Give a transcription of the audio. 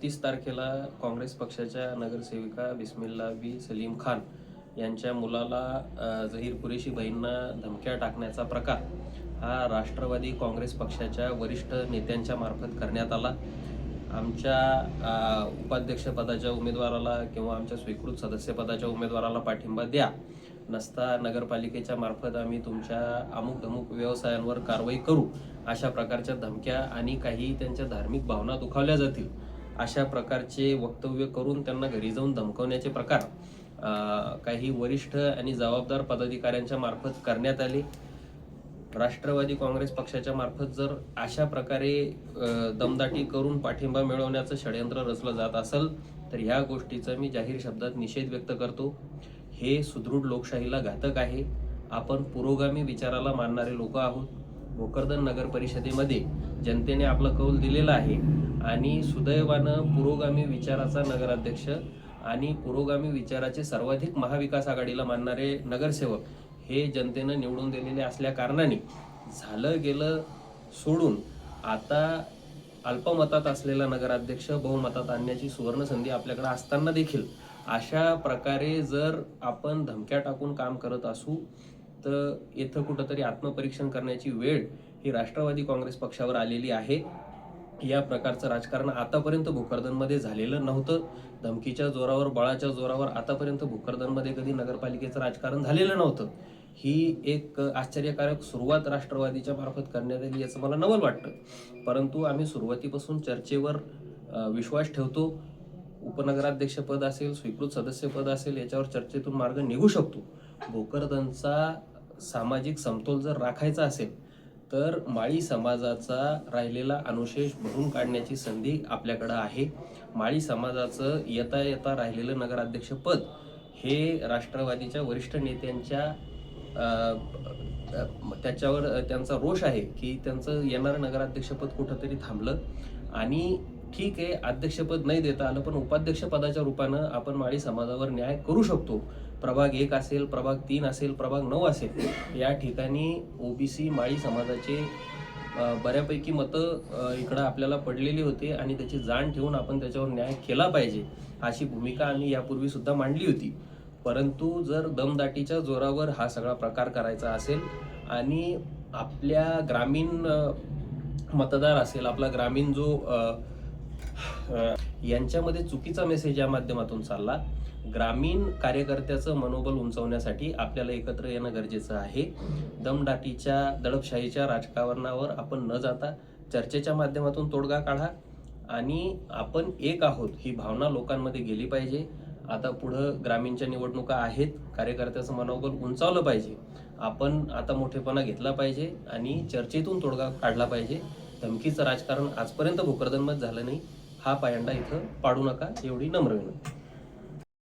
29 तारखेला काँग्रेस पक्षाच्या नगरसेविका बिस्मिल्ला बी सलीम खान यांच्या मुलाला झहीर कुरेशीबाईंना धमक्या टाकण्याचा प्रकार हा राष्ट्रवादी काँग्रेस पक्षाच्या वरिष्ठ नेत्यांच्या मार्फत करण्यात आला। आमच्या उपाध्यक्षपदाच्या उमेदवाराला किंवा आमच्या स्वीकृत सदस्यपदाच्या उमेदवाराला पाठिंबा द्या नसता नगरपालिकेच्या मार्फत आम्ही तुमच्या अमुक धमुक व्यवसायांवर कारवाई करू, अशा प्रकारच्या धमक्या आणि काही त्यांच्या धार्मिक भावना दुखावल्या जातील अशा प्रकारचे वक्तव्य करून त्यांना घरी जाऊन धमकवण्याचे प्रकार काही वरिष्ठ आणि जबाबदार पदाधिकाऱ्यांच्या मार्फत करण्यात आले। राष्ट्रवादी काँग्रेस पक्षाच्या मार्फत जर अशा प्रकारे दमदाटी करून पाठिंबा मिळवण्याचं षडयंत्र रचलं जात असेल तर ह्या गोष्टीचा मी जाहीर शब्दात निषेध व्यक्त करतो। हे सुदृढ लोकशाहीला घातक आहे। आपण पुरोगामी विचाराला मानणारे लोक आहोत। भोकरदन नगर परिषदेमध्ये जनतेने आपला कौल दिलेला आहे आणि सुदैवानं पुरोगामी विचाराचा नगराध्यक्ष आणि पुरोगामी विचाराचे सर्वाधिक महाविकास आघाडीला मानणारे नगरसेवक हे जनतेनं निवडून दिलेले असल्या कारणाने झालं गेलं सोडून आता अल्पमतात असलेला नगराध्यक्ष बहुमतात आणण्याची सुवर्ण संधी आपल्याकडे असताना देखील अशा प्रकारे जर आपण धमक्या टाकून काम करत असू तर इथं कुठंतरी आत्मपरीक्षण करण्याची वेळ ही राष्ट्रवादी काँग्रेस पक्षावर आलेली आहे। या प्रकारचं राजकारण आतापर्यंत भोकरदनमध्ये झालेलं नव्हतं। धमकीच्या जोरावर बळाच्या जोरावर आतापर्यंत भोकरदनमध्ये कधी नगरपालिकेचं राजकारण झालेलं नव्हतं। ही एक आश्चर्यकारक सुरुवात राष्ट्रवादीच्या मार्फत करण्यात आली याचं मला नवल वाटतं, परंतु आम्ही सुरुवातीपासून चर्चेवर विश्वास ठेवतो। उपनगराध्यक्षपद असेल, स्वीकृत सदस्यपद असेल, याच्यावर चर्चेतून मार्ग निघू शकतो। भोकरदनचा सामाजिक समतोल जर राखायचा असेल तर माळी समाजाचा राहिलेला अनुशेष भरून काढण्याची संधी आपल्याकडे आहे। माळी समाजाचं येता येता राहिलेलं नगराध्यक्षपद हे राष्ट्रवादीच्या वरिष्ठ नेत्यांच्या त्याच्यावर त्यांचा रोष आहे की त्यांचं येणारं नगराध्यक्षपद कुठंतरी थांबलं आणि ठीक आहे, अध्यक्षपद नाही देता आलं पण उपाध्यक्षपदाच्या रूपानं आपण माळी समाजावर न्याय करू शकतो। प्रभाग 1 असेल, प्रभाग 3 असेल, प्रभाग 9 असेल, या ठिकाणी ओबीसी माळी समाजाचे बऱ्यापैकी मतं इकडं आपल्याला पडलेली होती आणि त्याची जाण ठेवून आपण त्याच्यावर न्याय केला पाहिजे अशी भूमिका आम्ही यापूर्वी सुद्धा मांडली होती। परंतु जर दमदाटीच्या जोरावर हा सगळा प्रकार करायचा असेल आणि आपल्या ग्रामीण मतदार असेल, आपला ग्रामीण जो यांच्यामध्ये चुकीचा मेसेज या माध्यमातून चालला। ग्रामीण कार्यकर्त्याचं मनोबल उंचावण्यासाठी आपल्याला एकत्र येणं गरजेचं आहे। दमदाटीच्या दडपशाहीच्या राजकारणावर आपण न जाता चर्चेच्या माध्यमातून तोडगा काढा आणि आपण एक आहोत ही भावना लोकांमध्ये गेली पाहिजे। आता पुढं ग्रामीणच्या निवडणुका आहेत, कार्यकर्त्याचं मनोबल उंचावलं पाहिजे, आपण आता मोठेपणा घेतला पाहिजे आणि चर्चेतून तोडगा काढला पाहिजे। धमकीचं राजकारण आजपर्यंत भोकरदनमध्ये झालं नाही, हा पायंडा इथं पाडू नका एवढी नम्र विनंती।